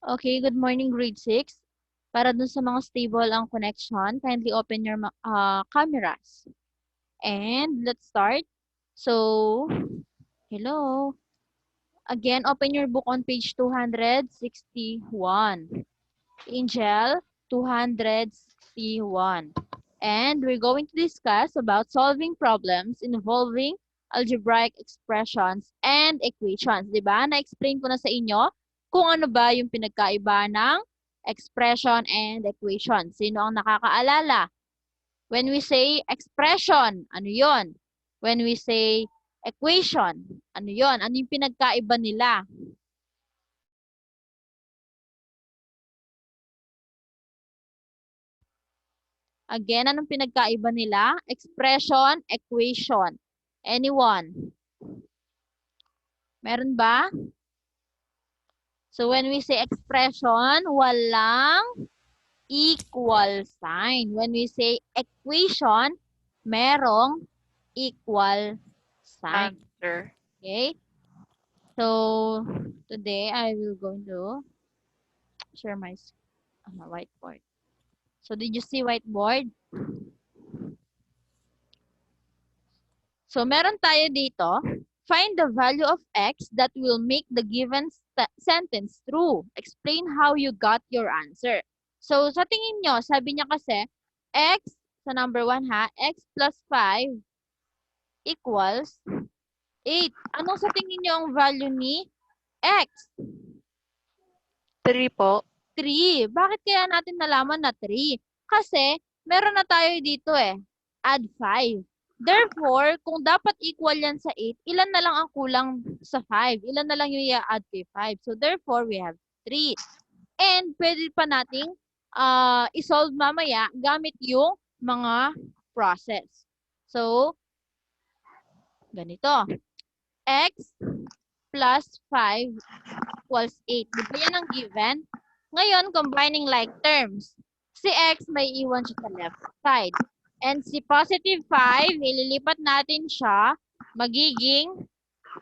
Okay, good morning, grade 6. Para dun sa mga stable ang connection, kindly open your cameras. And let's start. So, hello. Again, open your book on page 261. Angel, 261. And we're going to discuss about solving problems involving algebraic expressions and equations. Diba? Na-explain ko na sa inyo kung ano ba yung pinagkaiba ng expression and equation. Sino ang nakakaalala? When we say expression, ano yon? When we say equation, ano yon? Ano yung pinagkaiba nila? Again, anong pinagkaiba nila? Expression, equation. Anyone? Meron ba? So, when we say expression, walang equal sign. When we say equation, merong equal sign. Answer. Okay? So, today I will going to share my whiteboard. So, did you see whiteboard? So, meron tayo dito. Find the value of x that will make the given sentence true. Explain how you got your answer. So, sa tingin nyo, sabi niya kasi, x, sa number 1 ha, x plus 5 equals 8. Anong sa tingin nyo ang value ni x? 3 po. 3. Bakit kaya natin nalaman na 3? Kasi, meron na tayo dito add 5. Therefore, kung dapat equal yan sa 8, ilan na lang ang kulang sa 5? Ilan na lang yung i-add kay 5? So, therefore, we have 3. And, pwede pa nating isolve mamaya gamit yung mga process. So, ganito. X plus 5 equals 8. Di ba yan ang given? Ngayon, combining like terms. Si x may iwan siya sa left side. And si positive 5, ililipat natin siya, magiging,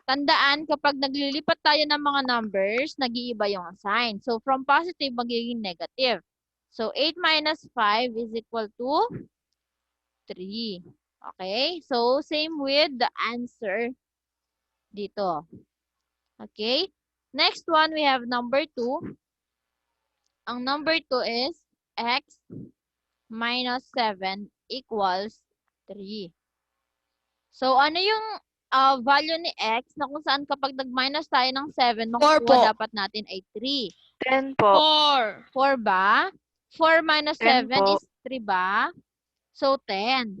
tandaan, kapag naglilipat tayo ng mga numbers, nag-iiba yung sign. So, from positive, magiging negative. So, 8 minus 5 is equal to 3. Okay? So, same with the answer dito. Okay? Next one, we have number 2. Ang number 2 is x minus 7 equals 3. So, ano yung value ni x na kung saan kapag nag-minus tayo ng 7, makukuha dapat natin ay 3? 10 po. 4 ba? 4 minus 10 7 po. is 3 ba? So, 10. 10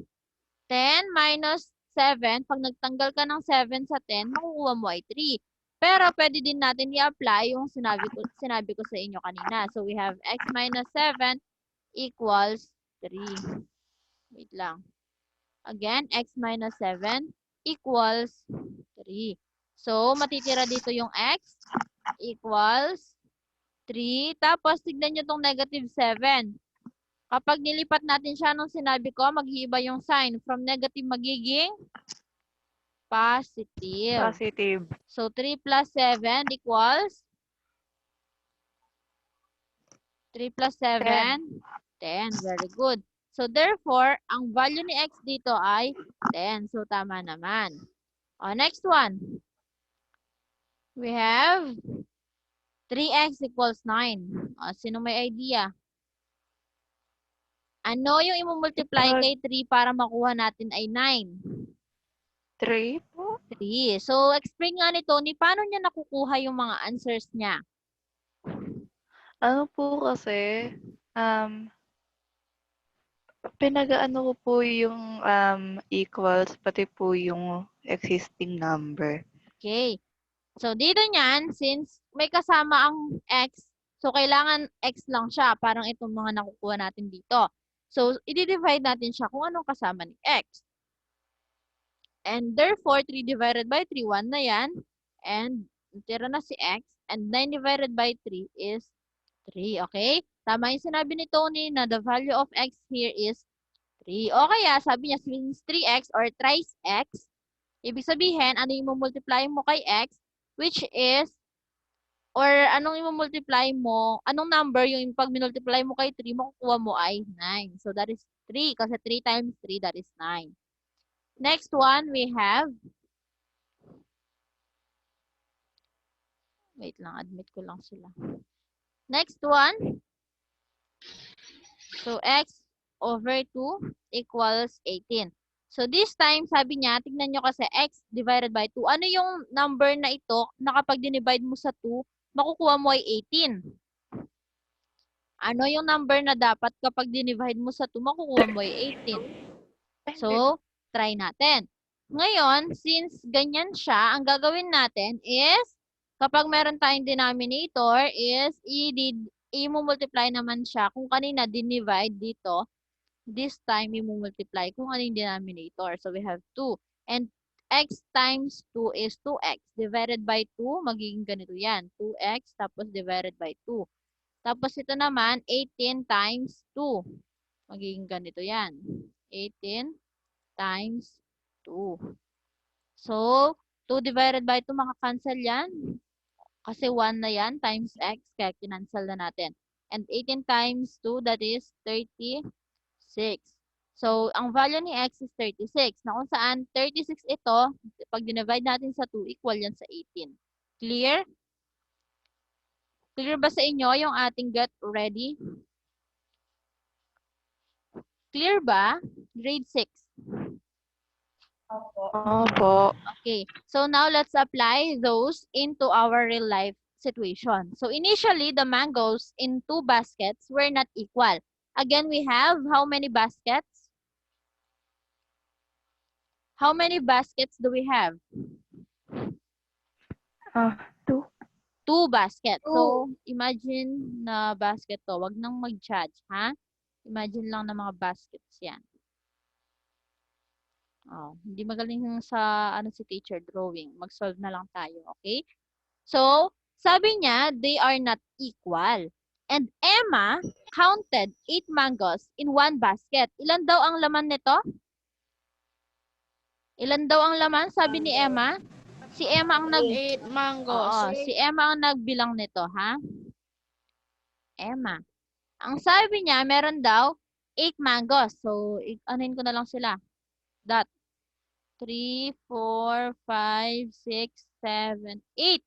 minus 7, pag nagtanggal ka ng 7 sa 10, makukuha mo ay 3. Pero pwede din natin i-apply yung sinabi ko sa inyo kanina. So, we have x minus 7 equals 3. Wait lang. Again, x minus 7 equals 3. So, matitira dito yung x equals 3. Tapos, tignan nyo itong negative 7. Kapag nilipat natin siya nung sinabi ko, mag-iiba yung sign. From negative magiging positive. Positive. So, 3 plus 7 equals 3 plus 7, 10. Very good. So, therefore, ang value ni x dito ay 10. So, tama naman. Next one. We have 3x equals 9. Sino may idea? Ano yung i-multiply kay 3 para makuha natin ay 9? 3 po. 3. So, explain nga ni Tony, paano niya nakukuha yung mga answers niya? Ano po kasi, pinag-ano ko po yung equals, pati po yung existing number. Okay. So, dito niyan, since may kasama ang x, so kailangan x lang siya. Parang itong mga nakukuha natin dito. So, i-divide natin siya kung anong kasama ni x. And therefore, 3 divided by 3, 1 na yan. And tira na si x. And 9 divided by 3 is 3. Okay? Tama yung sinabi ni Tony na the value of x here is 3. O kaya, sabi niya, since 3x or thrice x, ibig sabihin, ano yung multiply mo kay x, which is or anong i-multiply mo, anong number yung pag minultiply mo kay 3, makukuha mo ay 9. So, that is 3. Kasi 3 times 3, that is 9. Next one, we have, wait lang, admit ko lang sila. Next one, so x over 2 equals 18. So, this time, sabi niya, tignan nyo kasi x divided by 2. Ano yung number na ito na kapag dinivide mo sa 2, makukuha mo ay 18? Ano yung number na dapat kapag dinivide mo sa 2, makukuha mo ay 18? So, try natin. Ngayon, since ganyan siya, ang gagawin natin is, kapag meron tayong denominator, is i-multiply naman siya. Kung kanina, dinivide dito, this time, i-multiply kung ano yung denominator. So, we have 2. And x times 2 is 2x. Divided by 2, magiging ganito yan. 2x, tapos divided by 2. Tapos ito naman, 18 times 2. Magiging ganito yan. 18 times 2. So, 2 divided by 2, makakancel yan. Kasi 1 na yan times x, kaya kinancel na natin. And 18 times 2, that is 36. So, ang value ni x is 36. Na kung saan 36 ito, pag dinivide natin sa 2, equal yan sa 18. Clear? Clear ba sa inyo yung ating get ready? Clear ba? Grade 6. Opo. Okay. So now let's apply those into our real life situation. So initially, the mangoes in 2 baskets were not equal. Again, we have how many baskets? How many baskets do we have? 2. 2 baskets. So imagine na basket to. Wag nang mag-judge, ha? Imagine lang na mga baskets yan. Oh, hindi magaling sa si teacher drawing. Mag-solve na lang tayo, okay? So, sabi niya, they are not equal. And Emma counted 8 mangoes in 1 basket. Ilan daw ang laman nito? Ilan daw ang laman? Sabi ni Emma. Si Emma ang 8 mangoes. Oo, si Emma ang nagbilang nito, ha? Emma. Ang sabi niya, meron daw 8 mangoes. So, anuhin ko na lang sila. Dot. 3, 4, 5, 6, 7, 8.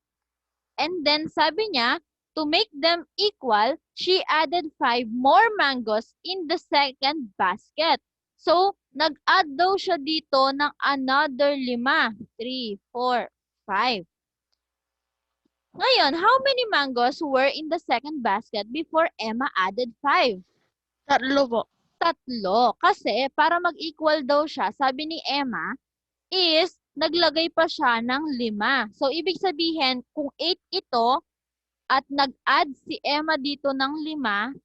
And then sabi niya, to make them equal, she added 5 more mangoes in the second basket. So, nag-add daw siya dito ng another 5. 3, 4, 5. Ngayon, how many mangoes were in the second basket before Emma added 5? 3 po. 3. Kasi, para mag-equal daw siya, sabi ni Emma, is naglagay pa siya ng 5. So, ibig sabihin, kung 8 ito, at nag-add si Emma dito ng 5,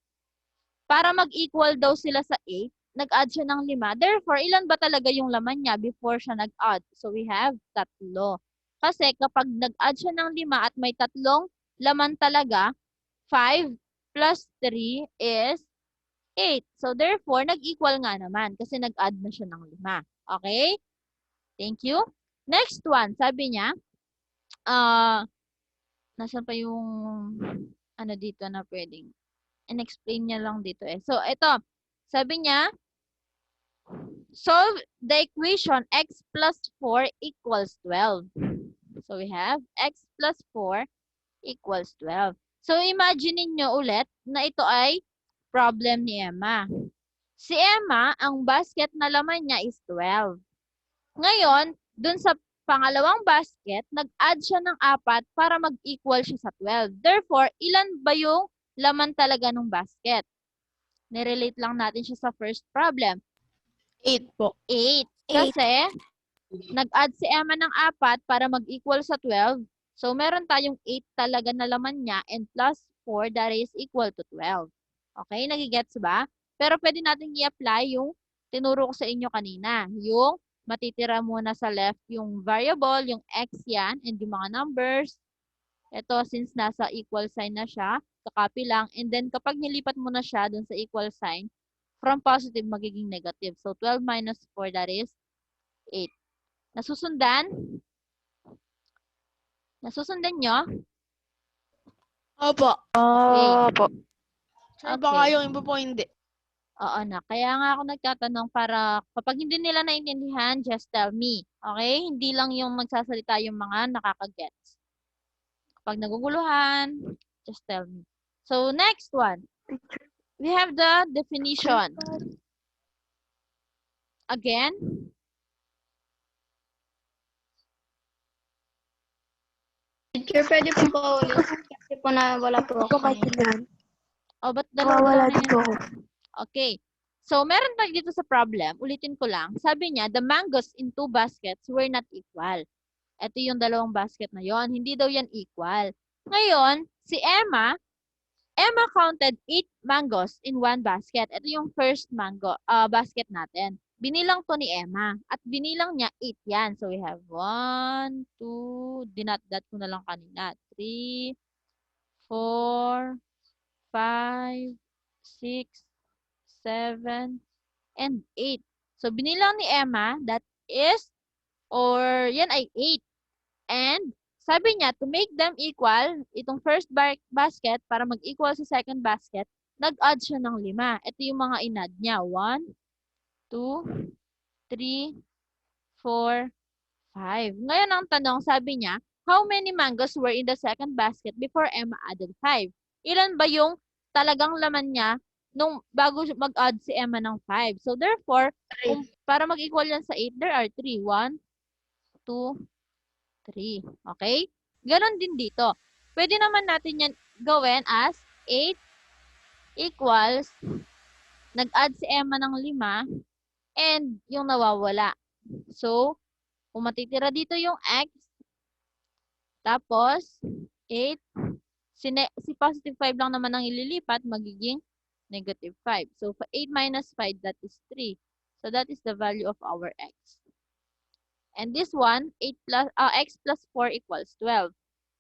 para mag-equal daw sila sa 8, nag-add siya ng 5. Therefore, ilan ba talaga yung laman niya before siya nag-add? So, we have 3. Kasi kapag nag-add siya ng 5 at may 3 laman talaga, 5 plus 3 is 8. So, therefore, nag-equal nga naman kasi nag-add na siya ng 5. Okay? Thank you. Next one, sabi niya, nasan pa yung dito na pwedeng in-explain niya lang dito eh. So, ito, sabi niya, solve the equation x plus 4 equals 12. So, we have x plus 4 equals 12. So, imagine niyo ulit na ito ay problem ni Emma. Si Emma, ang basket na laman niya is 12. Ngayon, dun sa pangalawang basket, nag-add siya ng 4 para mag-equal siya sa 12. Therefore, ilan ba yung laman talaga ng basket? Nirelate lang natin siya sa first problem. 8 po. 8. Kasi, nag-add si Emma ng 4 para mag-equal sa 12. So, meron tayong 8 talaga na laman niya and plus 4 that is equal to 12. Okay? Nagigets ba? Pero pwede natin i-apply yung tinuro ko sa inyo kanina. Yung matitira muna sa left yung variable, yung x yan, and yung mga numbers. Ito, since nasa equal sign na siya, kakopy lang. And then, kapag nilipat mo na siya dun sa equal sign, from positive, magiging negative. So, 12 minus 4, that is 8. Nasusundan? Nasusundan nyo? Opo. Opo. Sir, baka Okay. yung iba po hindi. Oo na. Kaya nga ako nagtatanong para kapag hindi nila naintindihan, just tell me. Okay? Hindi lang yung magsasalita yung mga nakaka-gets. Kapag naguguluhan, just tell me. So, next one. We have the definition. Again, Teacher, pwede po ba ulit? Kasi po na wala po ako kanina. ba't dalawa Wala na din yan? po ako. Okay. So, meron tayo dito sa problem. Ulitin ko lang. Sabi niya, the mangoes in 2 baskets were not equal. Ito yung dalawang basket na yon. Hindi daw yan equal. Ngayon, si Emma counted 8 mangoes in 1 basket. Ito yung first basket natin. Binilang to ni Emma. At binilang niya 8 yan. So, we have 1, 2, dinat-dat ko na lang kanina. 3, 4, 5, 6, 7, and 8. So, binilang ni Emma, that is, or yan ay 8. And, sabi niya, to make them equal, itong first basket, para mag-equal sa second basket, nag-add siya ng 5. Ito yung mga in-add niya. 1, 2, 3, 4, 5. Ngayon ang tanong, sabi niya, how many mangoes were in the second basket before Emma added 5? Ilan ba yung talagang laman niya nung bago mag-add si Emma ng 5? So therefore, para mag-equal yan sa 8, there are 3. 1, 2, 3. Okay? Ganon din dito. Pwede naman natin yan gawin as 8 equals, nag-add si Emma ng 5, and yung nawawala. So, kung matitira dito yung x, tapos 8, si positive 5 lang naman ang ililipat, magiging negative 5. So, 8 minus 5, that is 3. So, that is the value of our x. And this one, x plus 4 equals 12.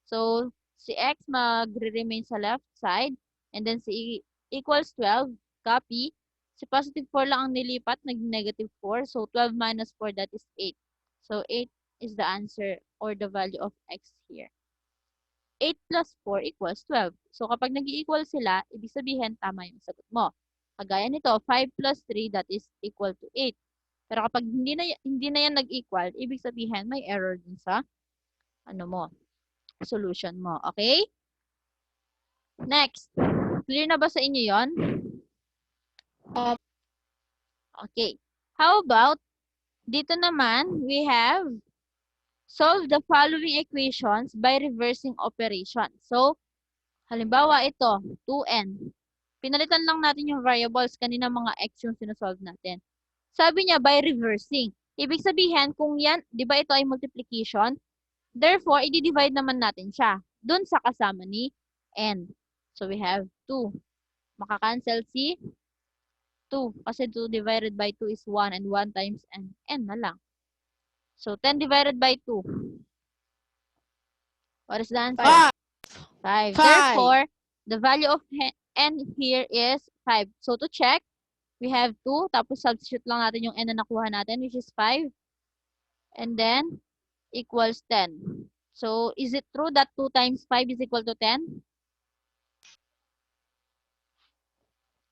So, si x magre-remain sa left side, and then si equals 12, copy. Si positive 4 lang ang nilipat, nag-negative 4. So, 12 minus 4, that is 8. So, 8 is the answer or the value of x here. 8 plus 4 equals 12. So, kapag nag-i-equal sila, ibig sabihin, tama yung sagot mo. Kagaya nito, 5 plus 3, that is equal to 8. Pero kapag hindi na yan nag-equal, ibig sabihin, may error din sa solution mo. Okay? Next. Clear na ba sa inyo yon? Okay. How about, dito naman, we have solve the following equations by reversing operation. So, halimbawa ito, 2n. Pinalitan lang natin yung variables. Kanina mga x yung sinosolve natin. Sabi niya by reversing. Ibig sabihin, kung yan, di ba ito ay multiplication? Therefore, i-divide naman natin siya dun sa kasama ni n. So, we have 2. Makakancel si 2. Kasi 2 divided by 2 is 1 and 1 times n. N na lang. So, 10 divided by 2. What is the answer? 5. 5. Therefore, the value of n here is 5. So, to check, we have 2. Tapos, substitute lang natin yung n na nakuha natin, which is 5. And then, equals 10. So, is it true that 2 times 5 is equal to 10?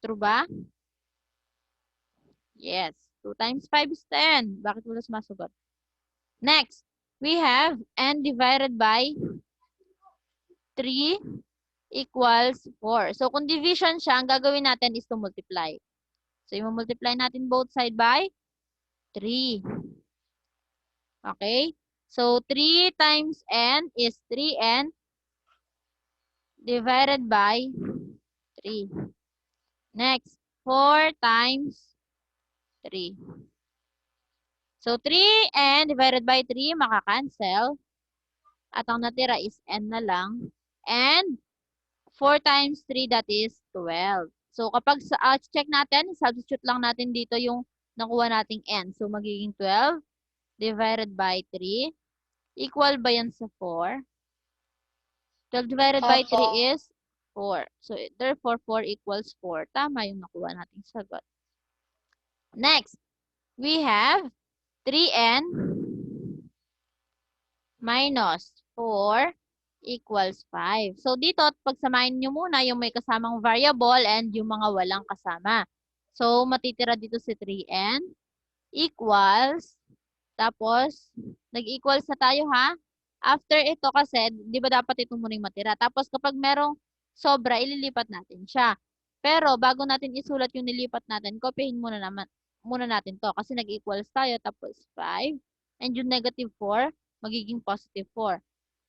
True ba? Yes. 2 times 5 is 10. Bakit wala sumasagot? Next, we have n divided by 3 equals 4. So, kung division siya, ang gagawin natin is to multiply. So, i-multiply natin both side by 3. Okay? So, 3 times n is 3n divided by 3. Next, 4 times 3. So, 3n divided by 3, makakancel. At ang natira is n na lang. And 4 times 3, that is 12. So, kapag check natin, substitute lang natin dito yung nakuha nating n. So, magiging 12 divided by 3. Equal ba yan sa 4? 12 divided by 3 is 4. So, therefore, 4 equals 4. Tama yung nakuha nating sagot. Next, we have 3n minus 4 equals 5. So, dito, pagsamahin nyo muna yung may kasamang variable and yung mga walang kasama. So, matitira dito si 3n equals, tapos, nag-equals na tayo ha. After ito kasi, di ba dapat ito muna yung matira. Tapos, kapag merong sobra, ililipat natin siya. Pero, bago natin isulat yung nilipat natin, kopyahin muna natin to. Kasi nag-equals tayo, tapos 5. And yung negative 4, magiging positive 4.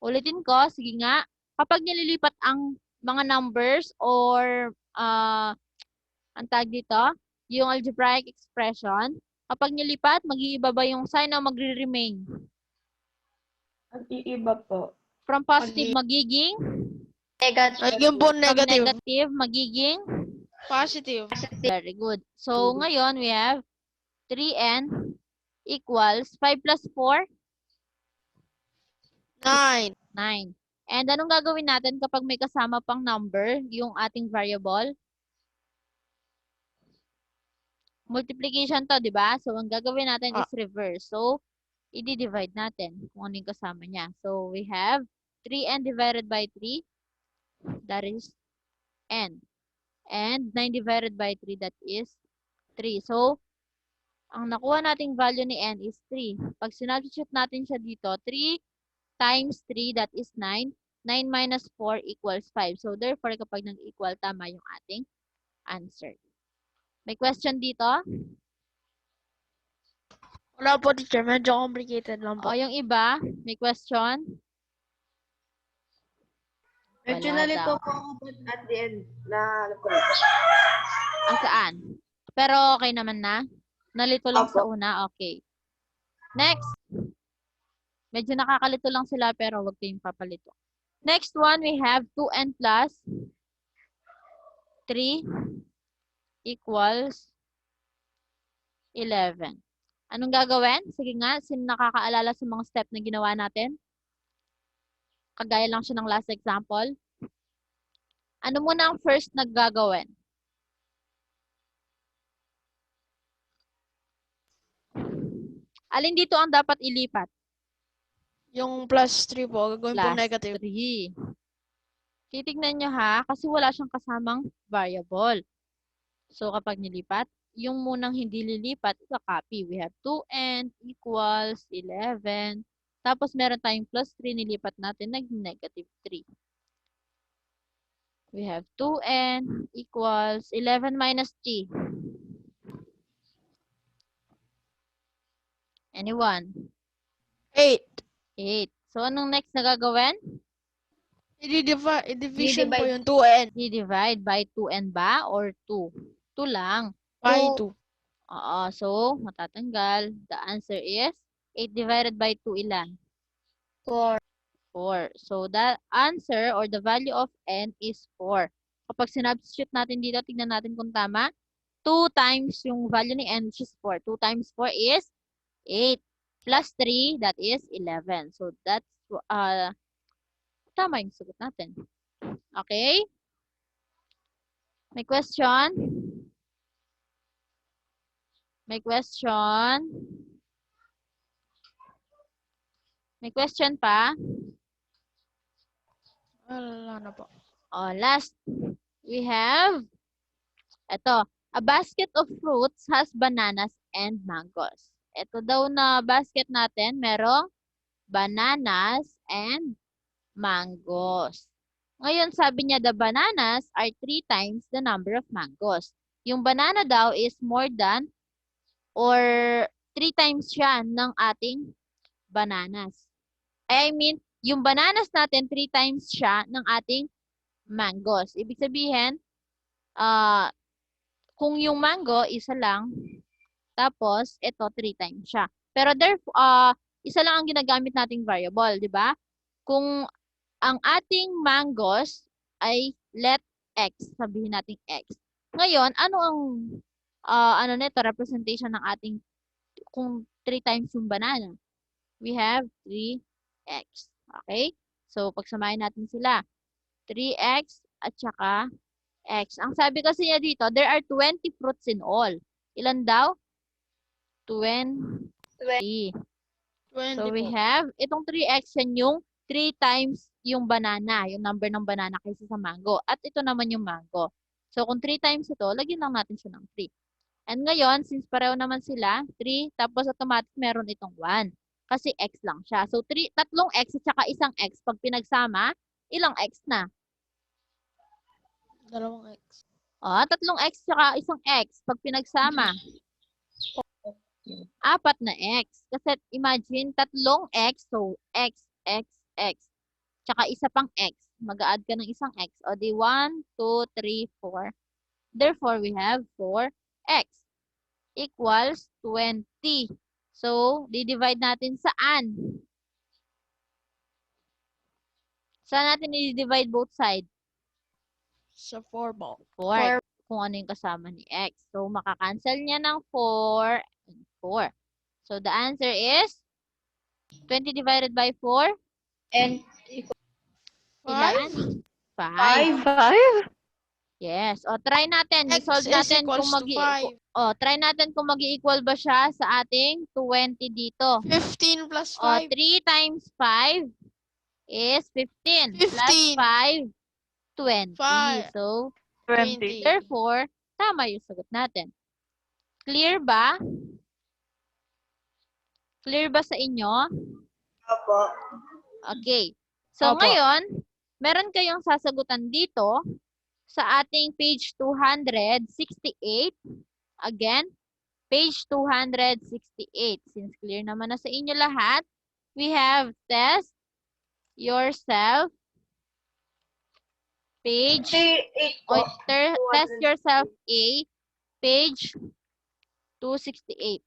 Ulitin ko, sige nga, kapag nililipat ang mga numbers or ang tag dito, yung algebraic expression, kapag nilipat, mag-iiba ba yung sign o magre-remain? Mag-iiba po. From positive, magiging? Negative. Naging po From negative. negative, magiging? Positive. Very good. So, ngayon, we have 3n equals 5 plus 4, 9. 9. And anong gagawin natin kapag may kasama pang number, yung ating variable? Multiplication to, di ba? So, ang gagawin natin is reverse. So, i-divide natin kung ano yung kasama niya. So, we have 3n divided by 3, that is n. And 9 divided by 3, that is 3. So, ang nakuha nating value ni n is 3. Pag sinubstitute natin siya dito, 3 times 3, that is 9. 9 minus 4 equals 5. So, therefore, kapag nag-equal, tama yung ating answer. May question dito? Wala po, teacher. Medyo complicated lang po. O, yung iba, may question? Medyo Wala nalito daw. po ako but at the end na ano po. Saan? Pero okay naman na? Nalito lang sa Opo. una? Okay. Next. Medyo nakakalito lang sila pero wag kayong papalito. Next one, we have 2n plus 3 equals 11. Anong gagawin? Sige nga, sino nakakaalala sa mga step na ginawa natin? Kagaya lang siya ng last example. Ano muna ang first na gagawin? Alin dito ang dapat ilipat? Yung plus 3 po, gagawin po Plus negative. 3. Titignan nyo ha, kasi wala siyang kasamang variable. So, kapag nilipat, yung munang hindi lilipat, ika-copy. We have 2n equals 11. Tapos, meron tayong plus 3, nilipat natin, nag-negative 3. We have 2n equals 11 minus 3. Anyone? 8. 8. So, anong next na gagawin? I-division po I-divide. yung 2n I-divide by 2n ba or 2? 2 lang. by 2. Oo, so matatanggal. The answer is 8 divided by 2 ilan? 4. 4. So the answer or the value of n is 4. Kapag sinubstitute natin dito, tignan natin kung tama. 2 times yung value ni n, which is 4. 2 times 4 is 8. Plus 3, that is 11. So that's tama yung sagot natin. Okay? May question? May question? May question pa? Wala na po. Oh, last, we have, ito, a basket of fruits has bananas and mangoes. Ito daw na basket natin, merong bananas and mangoes. Ngayon, sabi niya, the bananas are 3 times the number of mangoes. Yung banana daw is more than or 3 times siya ng ating bananas. I mean, yung bananas natin, 3 times siya ng ating mangoes. Ibig sabihin, kung yung mango, isa lang, tapos ito, 3 times siya. Pero therefore, isa lang ang ginagamit nating variable, di ba? Kung ang ating mangoes ay let x, sabihin natin x. Ngayon, ano ang nito, representation ng ating, kung 3 times yung banana? We have 3x. Okay? So, pagsamahin natin sila. 3x at saka x. Ang sabi kasi niya dito, there are 20 fruits in all. Ilan daw? 20. 20 So, we po. have, itong 3x yan yung 3 times yung banana, yung number ng banana kaysa sa mango. At ito naman yung mango. So, kung 3 times ito, lagyan lang natin siya ng 3. And ngayon, since pareho naman sila, 3, tapos automatic meron itong 1. Kasi x lang siya. So, tatlong x at saka isang x, pag pinagsama, ilang x na? Dalawang X. Tatlong x saka isang x. Pag pinagsama, 4 na x. Kasi imagine, tatlong x. So, x, x, x. Tsaka isa pang x. Mag-a-add ka ng isang x. O di 1, 2, 3, 4. Therefore, we have 4x equals 20. So, di-divide natin saan? Saan natin i-divide both sides? Sa 4 po. 4. Kung ano yung kasama ni x. So, makakancel niya ng 4 and 4. So, the answer is 20 divided by 4. And Ilan? 5. 5? Yes. O, try natin. X I-solve is natin kung equals to 5. try natin kung mag-equal ba siya sa ating 20 dito. 15 plus O, 5. 3 times 5 is 15. Plus 15. 5, 20. 5. So, 20. therefore, tama yung sagot natin. Clear ba? Clear ba sa inyo? Opo. Okay. So, Opo. ngayon, meron kayong sasagutan dito sa ating page 268. Again, page 268. Since clear naman na sa inyo lahat, we have test yourself. Page, 8 po. test yourself A, page 268.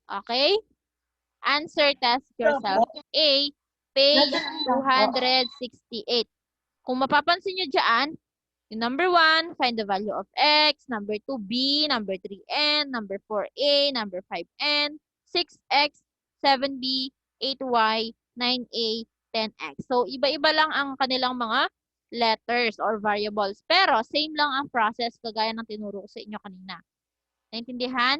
Okay? Answer test yourself A, page 268. Kung mapapansin nyo dyan, yung number 1, find the value of x. Number 2, b. Number 3, n. Number 4, a. Number 5, n. 6x, 7b, 8y, 9a, 10x. So, iba-iba lang ang kanilang mga letters or variables. Pero, same lang ang process kagaya ng tinuro ko sa inyo kanina. Naintindihan?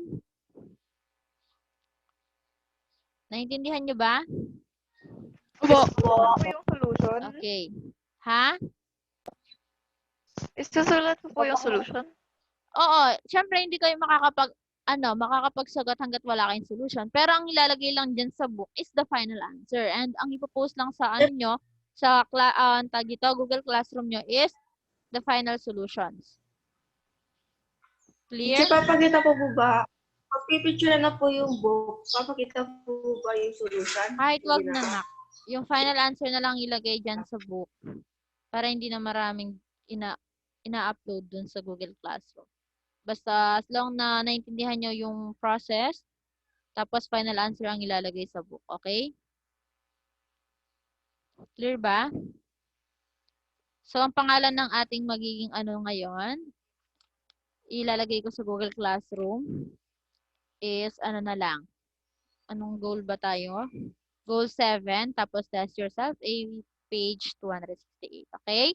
Naintindihan nyo ba? Opo. Ano po yung solution? Okay. Ha? Isusulat mo po yung solution? Oo, syempre hindi kayo makakapagsagot hanggat wala kayong solution. Pero ang ilalagay lang dyan sa book is the final answer. And ang ipopost lang sa nyo, sa Google Classroom nyo is the final solutions. Clear? Teacher, papakita po ba? Pag-picture na po yung book, papakita po ba yung solution? Kahit wag Hindi na po. nak. Yung final answer na lang ilagay dyan sa book. Para hindi na maraming ina-upload dun sa Google Classroom. Basta as long na naintindihan nyo yung process, tapos final answer ang ilalagay sa book. Okay? Clear ba? So, ang pangalan ng ating magiging ngayon, ilalagay ko sa Google Classroom is na lang. Anong goal ba tayo? Goal 7, tapos test yourself, a page 268. Okay?